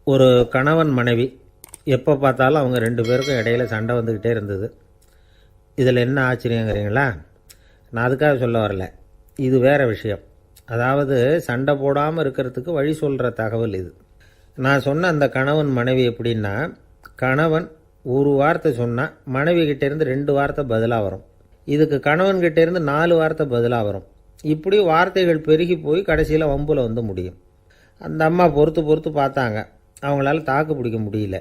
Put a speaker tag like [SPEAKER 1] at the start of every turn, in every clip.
[SPEAKER 1] ஒரு கணவன் மனைவி எப்போ பார்த்தாலும் அவங்க 2 பேருக்கும் இடையில சண்டை வந்துக்கிட்டே இருந்தது. இதில் என்ன ஆச்சரியங்கிறீங்களா? நான் அதுக்காக சொல்ல வரல, இது வேறு விஷயம். அதாவது சண்டை போடாமல் இருக்கிறதுக்கு வழி சொல்கிற தகவல் இது. நான் சொன்ன அந்த கணவன் மனைவி எப்படின்னா, கணவன் ஒரு வார்த்தை சொன்னால் மனைவி கிட்டேருந்து 2 வார்த்தை பதிலாக வரும். இதுக்கு கணவன்கிட்டேருந்து 4 வார்த்தை பதிலாக வரும். இப்படி வார்த்தைகள் பெருகி போய் கடைசியில் வம்பில் வந்து முடியும். அந்த அம்மா பொறுத்து பார்த்தாங்க, அவங்களால தாக்கு பிடிக்க முடியல.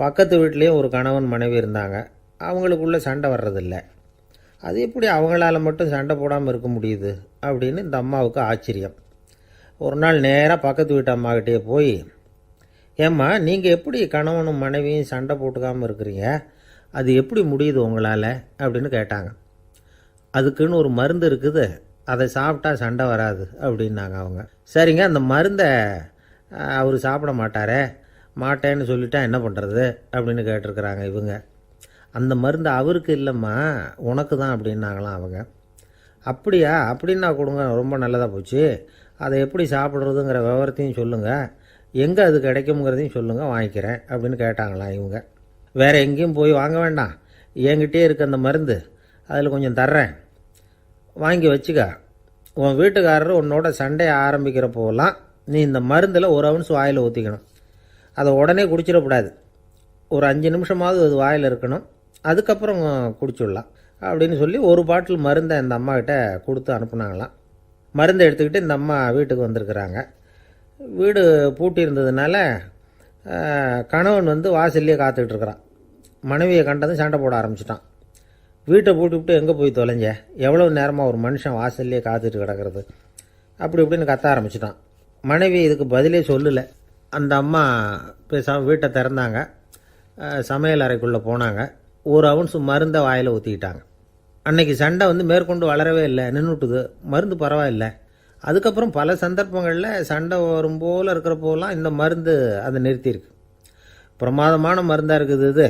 [SPEAKER 1] பக்கத்து வீட்லேயும் ஒரு கணவன் மனைவி இருந்தாங்க, அவங்களுக்குள்ளே சண்டை வர்றதில்லை. அது எப்படி அவங்களால மட்டும் சண்டை போடாமல் இருக்க முடியுது அப்படின்னு இந்த அம்மாவுக்கு ஆச்சரியம். ஒரு நாள் நேராக பக்கத்து வீட்டு அம்மாக்கிட்டே போய், ஏம்மா நீங்கள் எப்படி கணவனும் மனைவியும் சண்டை போட்டுக்காமல் இருக்கிறீங்க, அது எப்படி முடியுது உங்களால் அப்படின்னு கேட்டாங்க. அதுக்குன்னு ஒரு மருந்து இருக்குது, அதை சாப்பிட்டா சண்டை வராது அப்படின்னாங்க அவங்க. சரிங்க, அந்த மருந்தை அவர் சாப்பிட மாட்டேன்னு சொல்லிட்டா என்ன பண்ணுறது அப்படின்னு கேட்டிருக்கிறாங்க இவங்க. அந்த மருந்து அவருக்கு இல்லைம்மா, உனக்கு தான் அப்படின்னாங்களாம் அவங்க. அப்படியா, அப்படின்னா கொடுங்க, ரொம்ப நல்லதாக போச்சு. அதை எப்படி சாப்பிட்றதுங்கிற விவரத்தையும் சொல்லுங்கள், எங்கே அது கிடைக்குங்கிறதையும் சொல்லுங்கள், வாங்கிக்கிறேன் அப்படின்னு கேட்டாங்களாம் இவங்க. வேறு எங்கேயும் போய் வாங்க வேண்டாம், என்கிட்டே இருக்க அந்த மருந்து அதில் கொஞ்சம் தர்றேன், வாங்கி வச்சுக்க. உன் வீட்டுக்காரர் உன்னோட சண்டையை ஆரம்பிக்கிறப்போலாம் நீ இந்த மருந்தில் 1 ounce வாயில் ஊற்றிக்கணும். அதை உடனே குடிச்சிடக்கூடாது, ஒரு 5 நிமிஷமாவது அது வாயில் இருக்கணும், அதுக்கப்புறம் குடிச்சிடலாம் அப்படின்னு சொல்லி ஒரு பாட்டில் மருந்தை இந்த அம்மாக்கிட்ட கொடுத்து அனுப்புனாங்களாம். மருந்தை எடுத்துக்கிட்டு இந்த அம்மா வீட்டுக்கு வந்திருக்கிறாங்க. வீடு பூட்டி இருந்ததுனால கணவன் வந்து வாசல்லையே காத்துக்கிட்டு இருக்கிறான். மனைவியை கண்டதும் சண்டை போட ஆரம்பிச்சிட்டான். வீட்டை பூட்டி விட்டு எங்கே போய் தொலைஞ்ச, எவ்வளோ நேரமாக ஒரு மனுஷன் வாசல்லையே காத்துட்டு கிடக்கிறது அப்படி இப்படின்னு கத்த ஆரம்பிச்சிட்டான். மனைவி இதுக்கு பதிலே சொல்லலை. அந்த அம்மா பேசாமல் வீட்டை திறந்தாங்க, சமையல் அறைக்குள்ளே போனாங்க, 1 ounce மருந்தை வாயில் ஊற்றிக்கிட்டாங்க. அன்னைக்கு சண்டை வந்து மேற்கொண்டு வளரவே இல்லை, நின்றுட்டுது. மருந்து பரவாயில்லை. அதுக்கப்புறம் பல சந்தர்ப்பங்களில் சண்டை வரும் போல் இருக்கிறப்போலாம் இந்த மருந்து அதை நிறுத்தியிருக்கு. பிரமாதமான மருந்தாக இருக்குது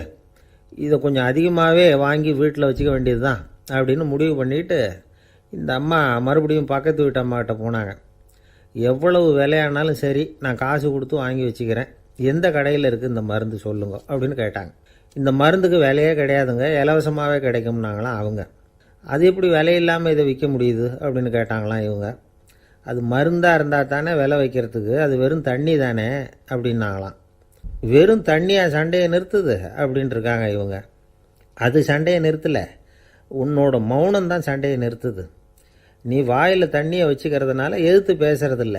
[SPEAKER 1] இதை கொஞ்சம் அதிகமாகவே வாங்கி வீட்டில் வச்சுக்க வேண்டியது தான் அப்படின்னு முடிவு பண்ணிவிட்டு இந்த அம்மா மறுபடியும் பக்கத்து வீட்டு அம்மாக்கிட்ட போனாங்க. எவ்வளவு விலையானாலும் சரி, நான் காசு கொடுத்து வாங்கி வச்சுக்கிறேன், எந்த கடையில் இருக்குது இந்த மருந்து சொல்லுங்க அப்படின்னு கேட்டாங்க. இந்த மருந்துக்கு விலையே கிடையாதுங்க, இலவசமாகவே கிடைக்கும்னாங்களாம் அவங்க. அது எப்படி விலை இல்லாமல் இதை விற்க முடியுது அப்படின்னு கேட்டாங்களாம் இவங்க. அது மருந்தாக இருந்தால் தானே விலை வைக்கிறதுக்கு, அது வெறும் தண்ணி தானே அப்படின்னாங்களாம். வெறும் தண்ணியாக சண்டையை நிறுத்துது அப்படின்ட்டு இருக்காங்க இவங்க. அது சண்டையை நிறுத்தலை, உன்னோட மௌனம் தான் சண்டையை நிறுத்துது. நீ வாயில் தண்ணியை வச்சுக்கிறதுனால எதிர்த்து பேசுறதில்ல,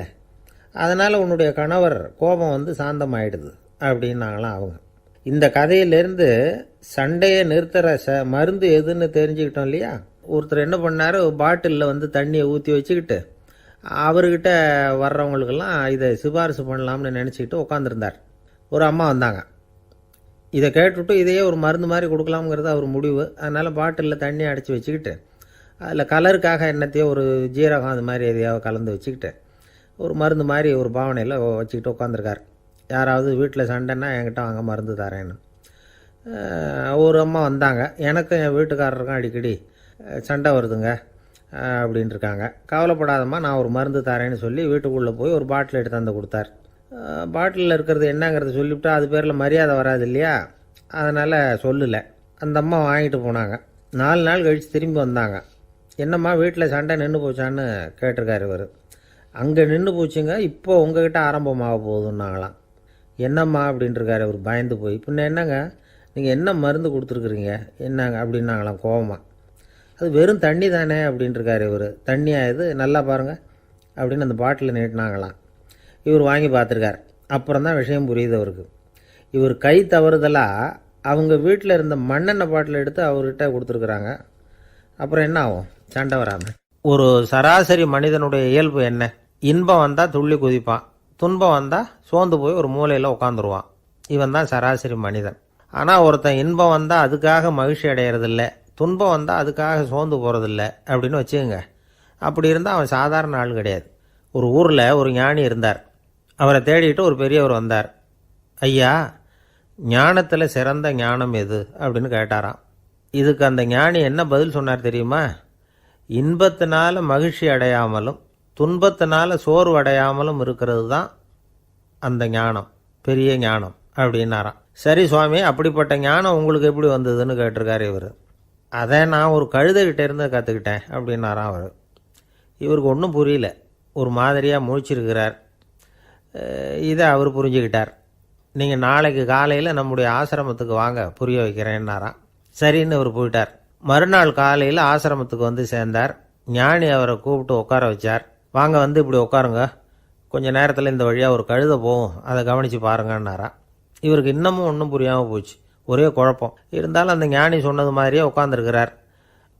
[SPEAKER 1] அதனால் உன்னுடைய கணவர் கோபம் வந்து சாந்தமாயிடுது அப்படின்னாங்களாம் அவங்க. இந்த கதையிலேருந்து சண்டையை நிறுத்துகிற மருந்து எதுன்னு தெரிஞ்சுக்கிட்டோம் இல்லையா? ஒருத்தர் என்ன பண்ணார், பாட்டிலில் வந்து தண்ணியை ஊற்றி வச்சுக்கிட்டு அவர்கிட்ட வர்றவங்களுக்கெல்லாம் இதை சிபாரிசு பண்ணலாம்னு நினச்சிக்கிட்டு உட்காந்துருந்தார். ஒரு அம்மா வந்தாங்க. இதை கேட்டுவிட்டு இதையே ஒரு மருந்து மாதிரி கொடுக்கலாம்ங்கிறது அவர் முடிவு. அதனால் பாட்டிலில் தண்ணி அடைச்சி வச்சுக்கிட்டு அதில் கலருக்காக என்னத்தையோ ஒரு ஜீரகம் அது மாதிரி எதையாவது கலந்து வச்சுக்கிட்டு ஒரு மருந்து மாதிரி ஒரு பாவனையில் வச்சுக்கிட்டு உட்காந்துருக்கார். யாராவது வீட்டில் சண்டைன்னா என்கிட்ட வாங்க மருந்து தரேன்னு. ஒரு அம்மா வந்தாங்க, எனக்கும் என் வீட்டுக்காரருக்கும் அடிக்கடி சண்டை வருதுங்க அப்படின்ட்டு இருக்காங்க. கவலைப்படாதம்மா, நான் ஒரு மருந்து தரேன்னு சொல்லி வீட்டுக்குள்ளே போய் ஒரு பாட்டில் எடுத்து வந்து கொடுத்தார். பாட்டிலில் இருக்கிறது என்னங்கிறத சொல்லிவிட்டா அது பேரில் மரியாதை வராது இல்லையா, அதனால் சொல்லலை. அந்த அம்மா வாங்கிட்டு போனாங்க. 4 நாள் கழித்து திரும்பி வந்தாங்க. என்னம்மா வீட்டில் சண்டை நின்று போச்சான்னு கேட்டிருக்காரு இவர். அங்கே நின்று போச்சுங்க, இப்போ உங்ககிட்ட ஆரம்பமாக போகுதுன்னாங்களாம். என்னம்மா அப்படின்ட்டுருக்காரு இவர் பயந்து போய். பின்ன என்னங்க, நீங்கள் என்ன மருந்து கொடுத்துருக்குறீங்க என்னங்க அப்படின்னாங்களாம் கோபமாக. அது வெறும் தண்ணி தானே அப்படின்ட்டுருக்காரு இவர். தண்ணியாக இது, நல்லா பாருங்கள் அப்படின்னு அந்த பாட்டில் நீட்டினாங்களாம். இவர் வாங்கி பார்த்துருக்கார். அப்புறம் தான் விஷயம் புரியுது அவருக்கு. இவர் கை தவறுதலாக அவங்க வீட்டில் இருந்த மண்ணெண்ணெய் பாட்டில் எடுத்து அவர்கிட்ட கொடுத்துருக்குறாங்க. அப்புறம் என்ன ஆகும், சண்டை வராமல்? ஒரு சராசரி மனிதனுடைய இயல்பு என்ன? இன்பம் வந்தால் துள்ளி குதிப்பான், துன்பம் வந்தால் சோர்ந்து போய் ஒரு மூலையில் உட்காந்துருவான். இவன் தான் சராசரி மனிதன். ஆனால் ஒருத்தன் இன்பம் வந்தால் அதுக்காக மகிழ்ச்சி அடையிறதில்ல, துன்பம் வந்தால் அதுக்காக சோர்ந்து போகிறதில்ல அப்படின்னு வச்சுக்கோங்க. அப்படி இருந்தால் அவன் சாதாரண ஆள் கிடையாது. ஒரு ஊரில் ஒரு ஞானி இருந்தார். அவரை தேடிட்டு ஒரு பெரியவர் வந்தார். ஐயா, ஞானத்தில் சிறந்த ஞானம் எது அப்படின்னு கேட்டாராம். இதுக்கு அந்த ஞானி என்ன பதில் சொன்னார் தெரியுமா? இன்பத்தினால மகிழ்ச்சி அடையாமலும் துன்பத்தினால சோர்வு அடையாமலும் இருக்கிறது தான் அந்த ஞானம் பெரிய ஞானம் அப்படின்னாராம். சரி சுவாமி, அப்படிப்பட்ட ஞானம் உங்களுக்கு எப்படி வந்ததுன்னு கேட்டிருக்காரு இவர். அதை நான் ஒரு கழுதைகிட்ட இருந்து கற்றுக்கிட்டேன் அப்படின்னாராம் அவர். இவருக்கு ஒன்றும் புரியல, ஒரு மாதிரியாக முழிச்சிருக்கிறார். இதை அவர் புரிஞ்சுக்கிட்டார். நீங்கள் நாளைக்கு காலையில் நம்முடைய ஆசிரமத்துக்கு வாங்க, புரிய வைக்கிறேன்னாராம். சரின்னு அவர் போயிட்டார். மறுநாள் காலையில் ஆசிரமத்துக்கு வந்து சேர்ந்தார். ஞானி அவரை கூப்பிட்டு உட்கார வச்சார். வாங்க, வந்து இப்படி உட்காருங்க, கொஞ்சம் நேரத்தில் இந்த வழியாக ஒரு கழுதை போகும், அதை கவனித்து பாருங்கன்னாராம். இவருக்கு இன்னமும் ஒன்றும் புரியாமல் போச்சு, ஒரே குழப்பம். இருந்தாலும் அந்த ஞானி சொன்னது மாதிரியே உட்காந்துருக்கிறார்.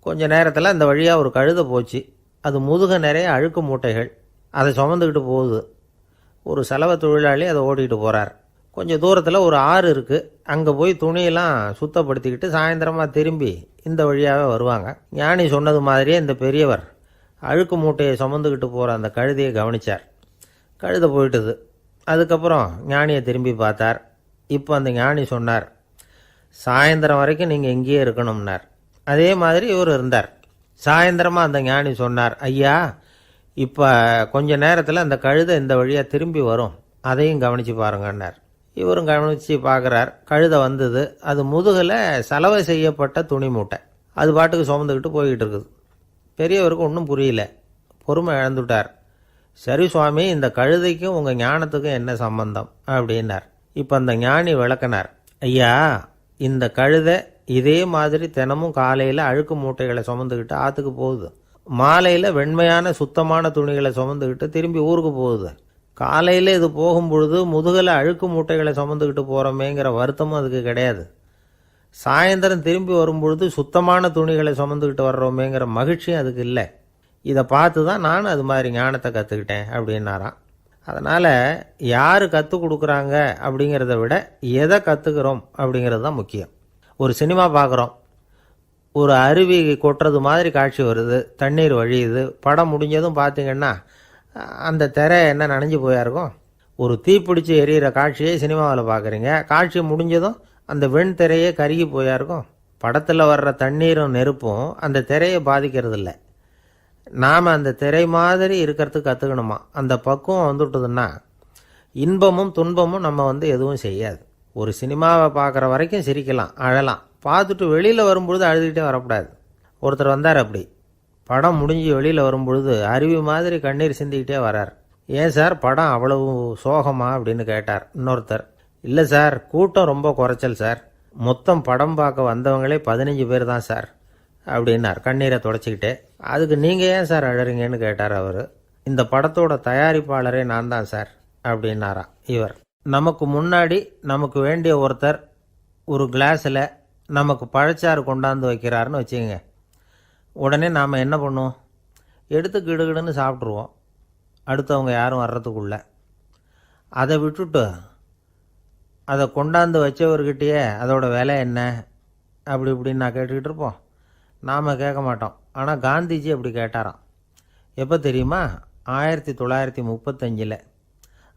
[SPEAKER 1] கொஞ்ச நேரத்தில் அந்த வழியாக ஒரு கழுதை போச்சு. அது முதுக நிறைய அழுக்கு மூட்டைகள், அதை சுமந்துக்கிட்டு போகுது. ஒரு சலவை தொழிலாளி அதை ஓட்டிகிட்டு போகிறார். கொஞ்சம் தூரத்தில் ஒரு ஆறு இருக்குது. அங்கே போய் துணியெல்லாம் சுத்தப்படுத்திக்கிட்டு சாயந்தரமாக திரும்பி இந்த வழியாகவே வருவாங்க. ஞானி சொன்னது மாதிரியே இந்த பெரியவர் அழுக்கு மூட்டையை சுமந்துக்கிட்டு போகிற அந்த கழுதையை கவனித்தார். கழுதை போயிட்டுது. அதுக்கப்புறம் ஞானியை திரும்பி பார்த்தார். இப்போ அந்த ஞானி சொன்னார், சாயந்தரம் வரைக்கும் நீங்கள் இங்கேயே இருக்கணும்னார். அதே மாதிரி இவர் இருந்தார். சாயந்தரமாக அந்த ஞானி சொன்னார், ஐயா, இப்போ கொஞ்ச நேரத்தில் அந்த கழுதை இந்த வழியாக திரும்பி வரும், அதையும் கவனித்து பாருங்கன்னார். இவரும் கவனித்து பார்க்குறார். கழுதை வந்தது. அது முதுகில் சலவை செய்யப்பட்ட துணி மூட்டை, அது பாட்டுக்கு சுமந்துக்கிட்டு போய்கிட்டு இருக்குது. பெரியவருக்கு ஒன்றும் புரியல, பொறுமை இழந்துட்டார். சரி சுவாமி, இந்த கழுதைக்கும் உங்கள் ஞானத்துக்கும் என்ன சம்பந்தம் அப்படின்னார். இப்போ அந்த ஞானி விளக்கினார். ஐயா, இந்த கழுதை இதே மாதிரி தினமும் காலையில் அழுக்கு மூட்டைகளை சுமந்துக்கிட்டு ஆற்றுக்கு போகுது, மாலையில் வெண்மையான சுத்தமான துணிகளை சுமந்துக்கிட்டு திரும்பி ஊருக்கு போகுது. காலையில் இது போகும்பொழுது முதுகில் அழுக்கு மூட்டைகளை சுமந்துக்கிட்டு போகிறோமேங்கிற வருத்தமும் அதுக்கு கிடையாது. சாயந்தரம் திரும்பி வரும்பொழுது சுத்தமான துணிகளை சுமந்துக்கிட்டு வர்றோமேங்கிற மகிழ்ச்சியும் அதுக்கு இல்லை. இதை பார்த்து தான் நானும் அது மாதிரி ஞானத்தை கற்றுக்கிட்டேன் அப்படின்னாராம். அதனால் யார் கற்றுக் கொடுக்குறாங்க அப்படிங்கிறத விட எதை கற்றுக்கிறோம் அப்படிங்கிறது தான் முக்கியம். ஒரு சினிமா பார்க்குறோம், ஒரு அருவி கொட்டுறது மாதிரி காட்சி வருது, தண்ணீர் வழியுது. படம் முடிஞ்சதும் பார்த்திங்கன்னா அந்த திரை என்ன நனைஞ்சு போயா இருக்கும். ஒரு தீப்பிடிச்சு எரியிற காட்சியை சினிமாவில் பார்க்குறீங்க, காட்சி முடிஞ்சதும் அந்த வெண் திரையே கருகி போயா இருக்கும். படத்தில் வர்ற தண்ணீரும் நெருப்பும் அந்த திரையை பாதிக்கிறது இல்லை. நாம் அந்த திரை மாதிரி இருக்கிறதுக்கு கற்றுக்கணுமா. அந்த பக்குவம் வந்துவிட்டதுன்னா இன்பமும் துன்பமும் நம்ம எதுவும் செய்யாது. ஒரு சினிமாவை பார்க்குற வரைக்கும் சிரிக்கலாம், அழலாம். பார்த்துட்டு வெளியில் வரும்பொழுது அழுதுகிட்டே வரக்கூடாது. ஒருத்தர் வந்தார், அப்படி படம் முடிஞ்சு வெளியில் வரும்பொழுது அருவி மாதிரி கண்ணீர் சிந்திக்கிட்டே வரார். ஏன் சார், படம் அவ்வளவு சோகமா அப்படின்னு கேட்டார். இன்னொருத்தர், இல்லை சார், கூட்டம் ரொம்ப குறைச்சல் சார், மொத்தம் படம் பார்க்க வந்தவங்களே 15 பேர் தான் சார் அப்படின்னார் கண்ணீரை தொடச்சிக்கிட்டே. அதுக்கு நீங்கள் ஏன் சார் அழறீங்கன்னு கேட்டார் அவர். இந்த படத்தோட தயாரிப்பாளரே நான் தான் சார் அப்படின்னாராம் இவர். நமக்கு முன்னாடி நமக்கு வேண்டிய ஒருத்தர் ஒரு கிளாஸில் நமக்கு பழச்சாறு கொண்டாந்து வைக்கிறாருன்னு வச்சுக்கோங்க. உடனே நாம் என்ன பண்ணுவோம், எடுத்து கிடுகிடுன்னு சாப்பிட்ருவோம் அடுத்தவங்க யாரும் வர்றதுக்குள்ள. அதை விட்டுட்டு அதை கொண்டாந்து வச்சவர்கிட்டயே அதோட விலை என்ன அப்படி இப்படின்னு நான் கேட்டுக்கிட்டு இருப்போம். நாம் கேட்க மாட்டோம். ஆனால் காந்திஜி அப்படி கேட்டாராம். எப்போ தெரியுமா, 1935.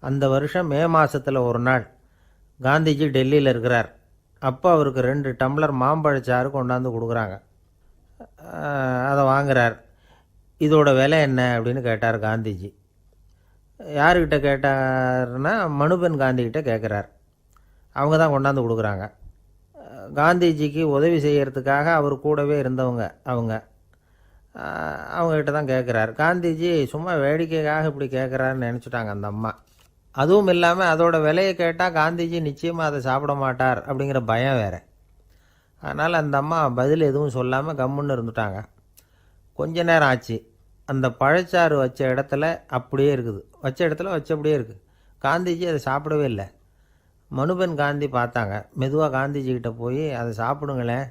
[SPEAKER 1] அந்த வருஷம் மே மாதத்தில் ஒரு நாள் காந்திஜி டெல்லியில் இருக்கிறார். அப்போ அவருக்கு 2 டம்ளர் மாம்பழச்சாறு கொண்டாந்து கொடுக்குறாங்க. அதை வாங்குறார். இதோட விலை என்ன அப்படின்னு கேட்டார் காந்திஜி. யாருக்கிட்ட கேட்டார்னா மனுபென் காந்திகிட்ட கேட்குறார். அவங்க தான் கொண்டாந்து கொடுக்குறாங்க. காந்திஜிக்கு உதவி செய்கிறதுக்காக அவர் கூடவே இருந்தவங்க அவங்ககிட்ட தான் கேட்குறாரு. காந்திஜி சும்மா வேடிக்கைக்காக இப்படி கேட்குறாருன்னு நினச்சிட்டாங்க அந்த அம்மா. அதுவும் இல்லாமல் அதோட விலையை கேட்டால் காந்திஜி நிச்சயமாக அதை சாப்பிட மாட்டார் அப்படிங்கிற பயம் வேறு. அதனால் அந்த அம்மா பதில் எதுவும் சொல்லாமல் கம்முன்னு இருந்துட்டாங்க. கொஞ்ச நேரம் ஆச்சு. அந்த பழச்சாறு வச்ச இடத்துல அப்படியே இருக்குது, வச்ச இடத்துல வச்சபடியே இருக்குது. காந்திஜி அதை சாப்பிடவே இல்லை. மனுபென் காந்தி பார்த்தாங்க. மெதுவாக காந்திஜிக்கிட்ட போய் அதை சாப்பிடுங்களேன்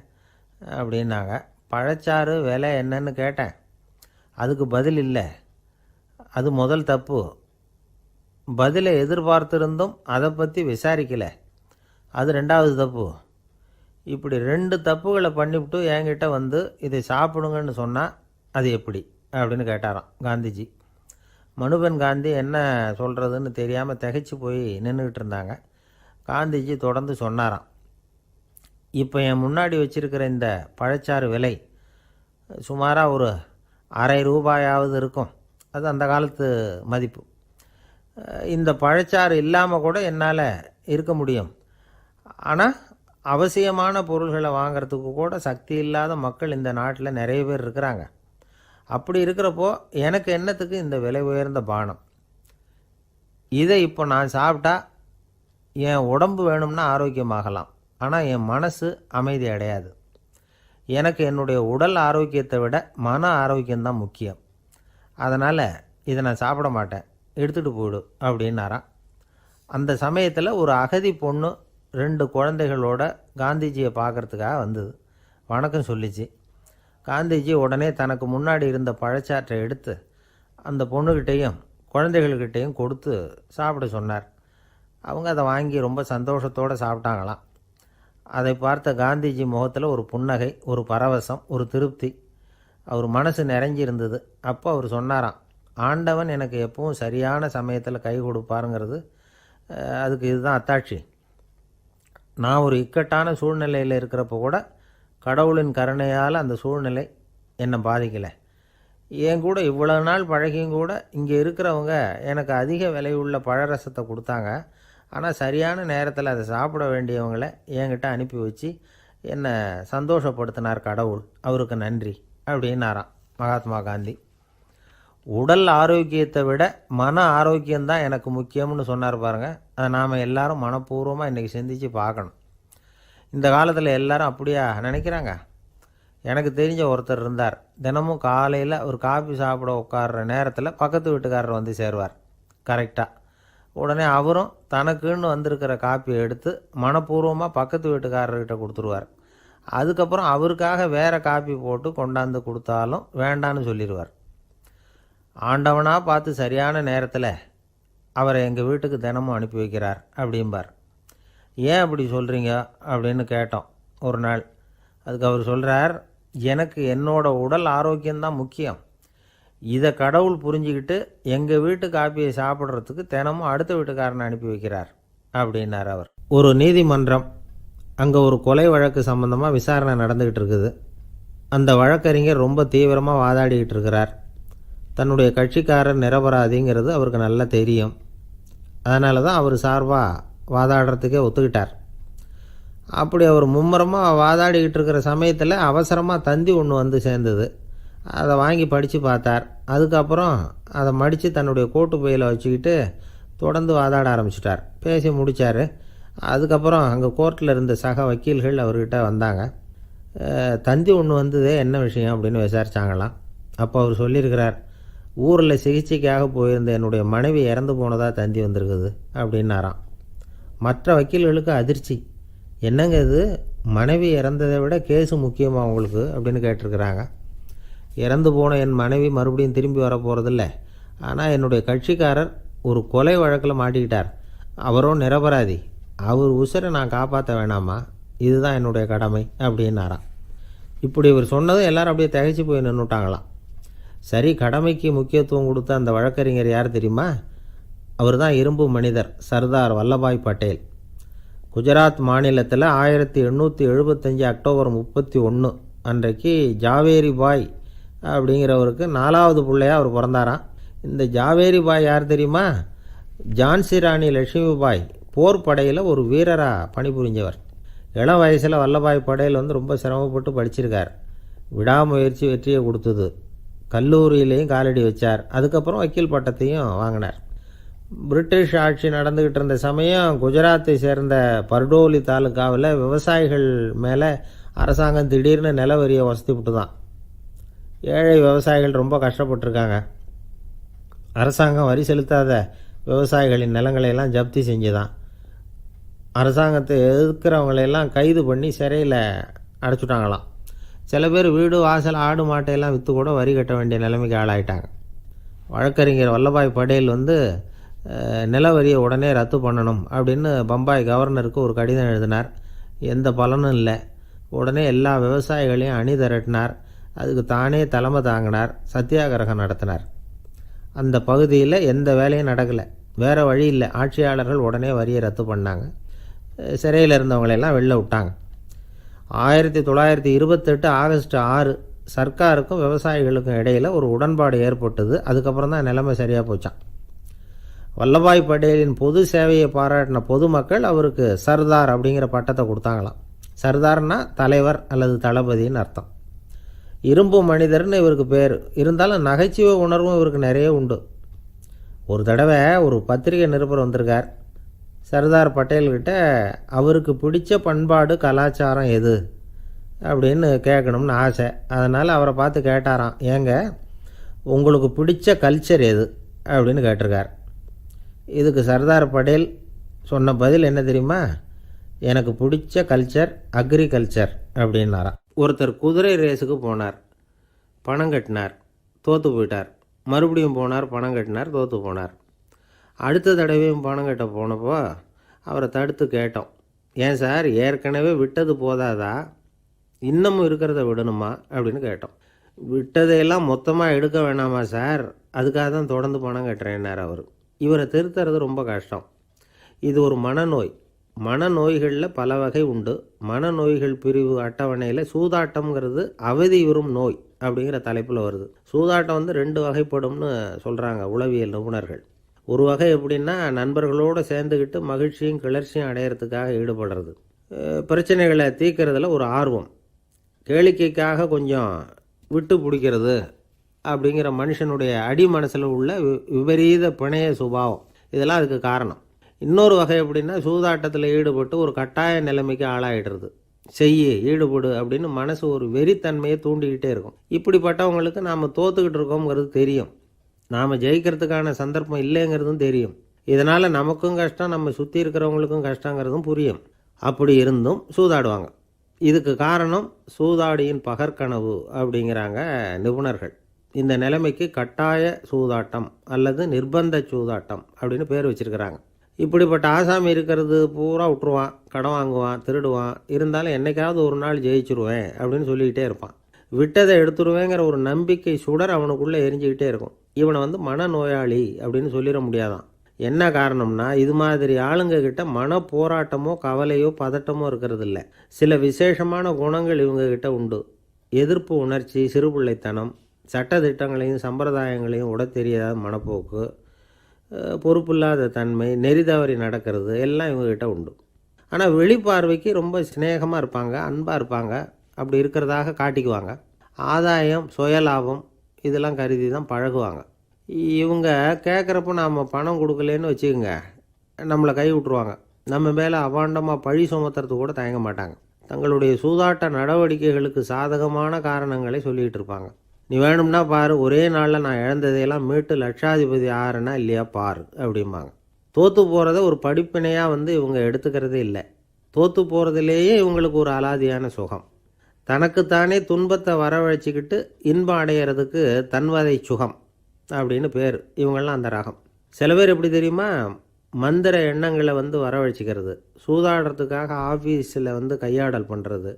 [SPEAKER 1] அப்படின்னாங்க. பழச்சாறு விலை என்னன்னு கேட்டேன், அதுக்கு பதில் இல்லை. அது முதல் தப்பு. பதிலை எதிர்பார்த்திருந்தும் அதை பற்றி விசாரிக்கலை, அது 2வது தப்பு. இப்படி 2 தப்புகளை பண்ணிவிட்டு என்கிட்ட வந்து இதை சாப்பிடுங்கன்னு சொன்னால் அது எப்படி அப்படின்னு கேட்டாராம் காந்திஜி. மனுபென் காந்தி என்ன சொல்கிறதுன்னு தெரியாமல் திகைச்சு போய் நின்றுக்கிட்டு இருந்தாங்க. காந்திஜி தொடர்ந்து சொன்னாராம், இப்போ என் முன்னாடி வச்சிருக்கிற இந்த பழச்சாறு விலை சுமாராக ஒரு ₹1/2 இருக்கும். அது அந்த காலத்து மதிப்பு. இந்த பழச்சாறு இல்லாமல் கூட என்னால் இருக்க முடியும். ஆனால் அவசியமான பொருள்களை வாங்கிறதுக்கு கூட சக்தி இல்லாத மக்கள் இந்த நாட்டில் நிறைய பேர் இருக்கிறாங்க. அப்படி இருக்கிறப்போ எனக்கு என்னத்துக்கு இந்த விலை உயர்ந்த பானம்? இதை இப்போ நான் சாப்பிட்டா என் உடம்பு வேணும்னா ஆரோக்கியமாகலாம், ஆனால் என் மனசு அமைதி அடையாது. எனக்கு என்னுடைய உடல் ஆரோக்கியத்தை விட மன ஆரோக்கியம்தான் முக்கியம். அதனால் இதை நான் சாப்பிட மாட்டேன், எடுத்துகிட்டு போயிடு அப்படின்னாராம். அந்த சமயத்தில் ஒரு அகதி பொண்ணு 2 குழந்தைகளோட காந்திஜியை பார்க்குறதுக்காக வந்தது. வணக்கம் சொல்லிச்சு. காந்திஜி உடனே தனக்கு முன்னாடி இருந்த பழச்சாற்றை எடுத்து அந்த பொண்ணுக்கிட்டேயும் குழந்தைகள்கிட்டையும் கொடுத்து சாப்பிட சொன்னார். அவங்க அதை வாங்கி ரொம்ப சந்தோஷத்தோடு சாப்பிட்டாங்களாம். அதை பார்த்த காந்திஜி முகத்தில் ஒரு புன்னகை, ஒரு பரவசம், ஒரு திருப்தி. அவர் மனசு நிறைஞ்சிருந்தது. அப்போ அவர் சொன்னாராம், ஆண்டவன் எனக்கு எப்பவும் சரியான சமயத்தில் கை கொடுப்பாருங்கிறது அதுக்கு இதுதான் அத்தாட்சி. நான் ஒரு இக்கட்டான சூழ்நிலையில் இருக்கிறப்போ கூட கடவுளின் கருணையால் அந்த சூழ்நிலை என்னை பாதிக்கலை. என் கூட இவ்வளோ நாள் பழகியும் கூட இங்கே இருக்கிறவங்க எனக்கு அதிக விலையுள்ள பழரசத்தை கொடுத்தாங்க. ஆனால் சரியான நேரத்தில் அதை சாப்பிட வேண்டியவங்களை என்கிட்ட அனுப்பி வச்சு என்னை சந்தோஷப்படுத்தினார் கடவுள், அவருக்கு நன்றி அப்படின்னாராம் மகாத்மா காந்தி. உடல் ஆரோக்கியத்தை விட மன ஆரோக்கியம்தான் எனக்கு முக்கியம்னு சொன்னார் பாருங்கள். அதை நாம் எல்லாரும் மனப்பூர்வமாக இன்றைக்கி சிந்தித்து பார்க்கணும். இந்த காலத்தில் எல்லாரும் அப்படியா நினைக்கிறாங்க? எனக்கு தெரிஞ்ச ஒருத்தர் இருந்தார். தினமும் காலையில் ஒரு காஃபி சாப்பிட உட்கார்ற நேரத்தில் பக்கத்து வீட்டுக்காரர் வந்து சேருவார் கரெக்டாக. உடனே அவரும் தனக்குன்னு வந்திருக்கிற காப்பியை எடுத்து மனப்பூர்வமாக பக்கத்து வீட்டுக்காரர்கிட்ட கொடுத்துருவார். அதுக்கப்புறம் அவருக்காக வேறு காப்பி போட்டு கொண்டாந்து கொடுத்தாலும் வேண்டான்னு சொல்லிடுவார். ஆண்டவனாக பார்த்து சரியான நேரத்தில் அவரை எங்கள் வீட்டுக்கு தினமும் அனுப்பி வைக்கிறார் அப்படிம்பார். ஏன் அப்படி சொல்கிறீங்க அப்படின்னு கேட்டோம் ஒரு நாள். அதுக்கு அவர் சொல்கிறார், எனக்கு என்னோட உடல் ஆரோக்கியம்தான் முக்கியம். இதை கடவுள் புரிஞ்சுக்கிட்டு எங்கள் வீட்டு காப்பியை சாப்பிட்றதுக்கு தினமும் அடுத்த வீட்டுக்காரனை அனுப்பி வைக்கிறார் அப்படின்னார் அவர். ஒரு நீதிமன்றம், அங்கே ஒரு கொலை வழக்கு சம்மந்தமாக விசாரணை நடந்துக்கிட்டு இருக்குது. அந்த வழக்கறிஞர் ரொம்ப தீவிரமாக வாதாடிக்கிட்டு இருக்கிறார். தன்னுடைய கட்சிக்காரர் நிரபராதிங்கிறது அவருக்கு நல்லா தெரியும். அதனால தான் அவர் சார்பாக வாதாடுறதுக்கே ஒத்துக்கிட்டார். அப்படி அவர் மும்முரமாக வாதாடிக்கிட்டு இருக்கிற சமயத்தில் அவசரமாக தந்தி ஒன்று வந்து சேர்ந்தது. அதை வாங்கி படித்து பார்த்தார். அதுக்கப்புறம் அதை மடித்து தன்னுடைய கோட்டு பையில் வச்சுக்கிட்டு தொடர்ந்து வாதாட ஆரம்பிச்சிட்டார். பேசி முடித்தார். அதுக்கப்புறம் அங்கே கோர்ட்டில் இருந்த சக வக்கீல்கள் அவர்கிட்ட வந்தாங்க. தந்தி ஒன்று வந்ததே, என்ன விஷயம் அப்படின்னு விசாரித்தாங்களாம். அப்போ அவர் சொல்லியிருக்கிறார், ஊரில் சிகிச்சைக்காக போயிருந்த என்னுடைய மனைவி இறந்து போனதாக தந்தி வந்திருக்குது அப்படின்னாராம். மற்ற வக்கீல்களுக்கு அதிர்ச்சி. என்னங்க இது, மனைவி இறந்ததை விட கேஸு முக்கியமாக உங்களுக்கு அப்படின்னு கேட்டிருக்கிறாங்க. இறந்து போன என் மனைவி மறுபடியும் திரும்பி வர போகிறதில்ல. ஆனால் என்னுடைய கட்சிக்காரர் ஒரு கொலை வழக்கில் மாட்டிக்கிட்டார். அவரும் நிரபராதி. அவர் உசுரை நான் காப்பாற்ற வேணாமா? இதுதான் என்னுடைய கடமை அப்படின்னாராம். இப்படி இவர் சொன்னதும் எல்லாரும் அப்படியே திகைச்சு போய் நின்றுட்டாங்களாம். சரி, கடமைக்கு முக்கியத்துவம் கொடுத்த அந்த வழக்கறிஞர் யார் தெரியுமா? அவர் தான் இரும்பு மனிதர் சர்தார் வல்லபாய் பட்டேல். குஜராத் மாநிலத்தில் 1875 அக்டோபர் 31 அன்றைக்கு ஜாவேரி பாய் அப்படிங்கிறவருக்கு 4வது பிள்ளையாக அவர் பிறந்தாராம். இந்த ஜாவேரி பாய் யார் தெரியுமா? ஜான்சி ராணி லட்சுமிபாய் போர் படையில் ஒரு வீரராக பணிபுரிஞ்சவர். இளம் வயசில் வல்லபாய் பட்டேல் ரொம்ப சிரமப்பட்டு படிச்சிருக்கார். விடாமுயற்சி வெற்றியை கொடுத்தது. கல்லூரியிலையும் காலடி வச்சார். அதுக்கப்புறம் வக்கீல் பட்டத்தையும் வாங்கினார். பிரிட்டிஷ் ஆட்சி நடந்துக்கிட்டு இருந்த சமயம் குஜராத்தை சேர்ந்த பர்டோலி தாலுக்காவில் விவசாயிகள் மேலே அரசாங்கம் திடீர்னு நில வரியை வசதி விட்டு தான். ஏழை விவசாயிகள் ரொம்ப கஷ்டப்பட்டுருக்காங்க. அரசாங்கம் வரி செலுத்தாத விவசாயிகளின் நிலங்களையெல்லாம் ஜப்தி செஞ்சுதான். அரசாங்கத்தை எதிர்க்கிறவங்களையெல்லாம் கைது பண்ணி சிறையில் அடைச்சுட்டாங்களாம். சில பேர் வீடு வாசல் ஆடு மாட்டையெல்லாம் விற்று கூட வரி கட்ட வேண்டிய நிலைமைக்கு ஆளாயிட்டாங்க. வழக்கறிஞர் வல்லபாய் பட்டேல் நில வரியை உடனே ரத்து பண்ணணும் அப்படின்னு பம்பாய் கவர்னருக்கு ஒரு கடிதம் எழுதினார். எந்த பலனும் இல்லை. உடனே எல்லா விவசாயிகளையும் அணி திரட்டினார். அதுக்கு தானே தலைமை தாங்கினார். சத்தியாகிரகம் நடத்தினார். அந்த பகுதியில் எந்த வேலையும் நடக்கலை. வேறு வழி இல்லை. ஆட்சியாளர்கள் உடனே வரியை ரத்து பண்ணாங்க. சிறையில் இருந்தவங்களெல்லாம் வெளில விட்டாங்க. 1928 ஆகஸ்ட் 6 சர்க்காருக்கும் விவசாயிகளுக்கும் இடையில் ஒரு உடன்பாடு ஏற்பட்டது. அதுக்கப்புறம் தான் நிலைமை சரியாக போச்சான். வல்லபாய் பட்டேலின் பொது சேவையை பாராட்டின பொதுமக்கள் அவருக்கு சர்தார் அப்படிங்கிற பட்டத்தை கொடுத்தாங்களாம். சர்தார்னா தலைவர் அல்லது தளபதின்னு அர்த்தம். இரும்பு மனிதர்னு இவருக்கு பேர். இருந்தாலும் நகைச்சுவை உணர்வும் இவருக்கு நிறைய உண்டு. ஒரு தடவை ஒரு பத்திரிகை நிருபர் வந்திருக்கார். சர்தார் பட்டேல்கிட்ட அவருக்கு பிடிச்ச பண்பாடு கலாச்சாரம் எது அப்படின்னு கேட்கணும்னு ஆசை. அதனால் அவரை பார்த்து கேட்டாராம், ஏங்க உங்களுக்கு பிடிச்ச கல்ச்சர் எது அப்படின்னு கேட்டிருக்கார். இதுக்கு சர்தார் பட்டேல் சொன்ன பதில் என்ன தெரியுமா? எனக்கு பிடிச்ச கல்ச்சர் அக்ரிகல்ச்சர் அப்படின்னாராம். ஒருத்தர் குதிரை ரேஸுக்கு போனார், பணம் கட்டினார், தோற்று போயிட்டார். மறுபடியும் போனார், பணம் கட்டினார், தோற்று போனார். அடுத்த தடவையும் பணம் கட்ட போனப்போ அவரை தடுத்து கேட்டோம், ஏன் சார் ஏற்கனவே விட்டது போதாதா, இன்னமும் இருக்கிறத விடணுமா அப்படின்னு கேட்டோம். விட்டதையெல்லாம் மொத்தமாக எடுக்க வேணாமா சார், அதுக்காக தான் தொடர்ந்து பணம் கட்டுறேன்னார் அவர். இவரை திருத்துறது ரொம்ப கஷ்டம். இது ஒரு மனநோய். மனநோய்களில் பல வகை உண்டு. மனநோய்கள் பிரிவு அட்டவணையில் சூதாட்டம்ங்கிறது அவதியுறும் நோய் அப்படிங்கிற தலைப்பில் வருது. சூதாட்டம் 2 வகைப்படும்னு சொல்கிறாங்க உளவியல் நிபுணர்கள். ஒரு வகை எப்படின்னா, நண்பர்களோடு சேர்ந்துக்கிட்டு மகிழ்ச்சியும் கிளர்ச்சியும் அடையிறதுக்காக ஈடுபடுறது. பிரச்சனைகளை தீர்க்கறதுல ஒரு ஆர்வம், கேளிக்கைக்காக கொஞ்சம் விட்டு பிடிக்கிறது அப்படிங்கிற மனுஷனுடைய அடி மனசில் உள்ள விபரீத பிணைய சுபாவம், இதெல்லாம் அதுக்கு காரணம். இன்னொரு வகை எப்படின்னா, சூதாட்டத்தில் ஈடுபட்டு ஒரு கட்டாய நிலைமைக்கு ஆளாயிடுறது. ஈடுபடு அப்படின்னு மனசு ஒரு வெறித்தன்மையை தூண்டிக்கிட்டே இருக்கும். இப்படிப்பட்டவங்களுக்கு நாம் தோத்துக்கிட்டு இருக்கோங்கிறது தெரியும், நாம் ஜெயிக்கிறதுக்கான சந்தர்ப்பம் இல்லைங்கிறதும் தெரியும். இதனால் நமக்கும் கஷ்டம், நம்ம சுற்றி இருக்கிறவங்களுக்கும் கஷ்டங்கிறதும் புரியும். அப்படி இருந்தும் சூதாடுவாங்க. இதுக்கு காரணம் சூதாடியின் பகற்கனவு அப்படிங்கிறாங்க நிபுணர்கள். இந்த நிலைமைக்கு கட்டாய சூதாட்டம் அல்லது நிர்பந்த சூதாட்டம் அப்படின்னு பேர் வச்சிருக்கிறாங்க. இப்படிப்பட்ட ஆசாமி இருக்கிறது பூரா விட்டுருவான், கடன் வாங்குவான், திருடுவான். இருந்தாலும் என்னைக்காவது ஒரு நாள் ஜெயிச்சிருவேன் அப்படின்னு சொல்லிக்கிட்டே இருப்பான். விட்டதை எடுத்துருவேங்கிற ஒரு நம்பிக்கை சுடர் அவனுக்குள்ளே எரிஞ்சிக்கிட்டே இருக்கும். இவனை மனநோயாளி அப்படின்னு சொல்லிட முடியாதான். என்ன காரணம்னா, இது மாதிரி ஆளுங்க கிட்ட மன போராட்டமோ கவலையோ பதட்டமோ இருக்கிறது இல்லை. சில விசேஷமான குணங்கள் இவங்க கிட்ட உண்டு. எதிர்ப்பு உணர்ச்சி, சிறுபிள்ளைத்தனம், சட்டத்திட்டங்களையும் சம்பிரதாயங்களையும் உட தெரியாத மனப்போக்கு, பொறுப்பில்லாத தன்மை, நெறி தவறி நடக்கிறது எல்லாம் இவங்ககிட்ட உண்டு. ஆனால் வெளிப்பார்வைக்கு ரொம்ப சிநேகமாக இருப்பாங்க, அன்பாக இருப்பாங்க. அப்படி இருக்கிறதாக காட்டிக்குவாங்க. ஆதாயம், சுயலாபம் இதெல்லாம் கருதி தான் பழகுவாங்க. இவங்க கேட்குறப்ப நாம் பணம் கொடுக்கலன்னு வச்சுக்கோங்க, நம்மளை கை விட்ருவாங்க. நம்ம மேலே அபாண்டமாக பழி சுமத்துறது கூட தயங்க மாட்டாங்க. தங்களுடைய சூதாட்ட நடவடிக்கைகளுக்கு சாதகமான காரணங்களை சொல்லிகிட்டு இருப்பாங்க. நீ வேணும்னா பாரு, ஒரே நாளில் நான் இழந்ததையெல்லாம் மீட்டு லட்சாதிபதி ஆறேன்னா இல்லையா பாரு அப்படிம்பாங்க. தோற்று போகிறத ஒரு படிப்பினையாக இவங்க எடுத்துக்கிறதே இல்லை. தோற்று போகிறதுலேயே இவங்களுக்கு ஒரு அலாதியான சுகம். தனக்குத்தானே துன்பத்தை வரவழைச்சிக்கிட்டு இன்பம் அடையிறதுக்கு தன்வதை சுகம் அப்படின்னு பேர். இவங்கெல்லாம் அந்த ரகம். சில பேர் எப்படி தெரியுமா, மந்திர எண்ணங்களை வரவழைச்சிக்கிறது, சூதாடுறதுக்காக ஆஃபீஸில் கையாடல் பண்ணுறது,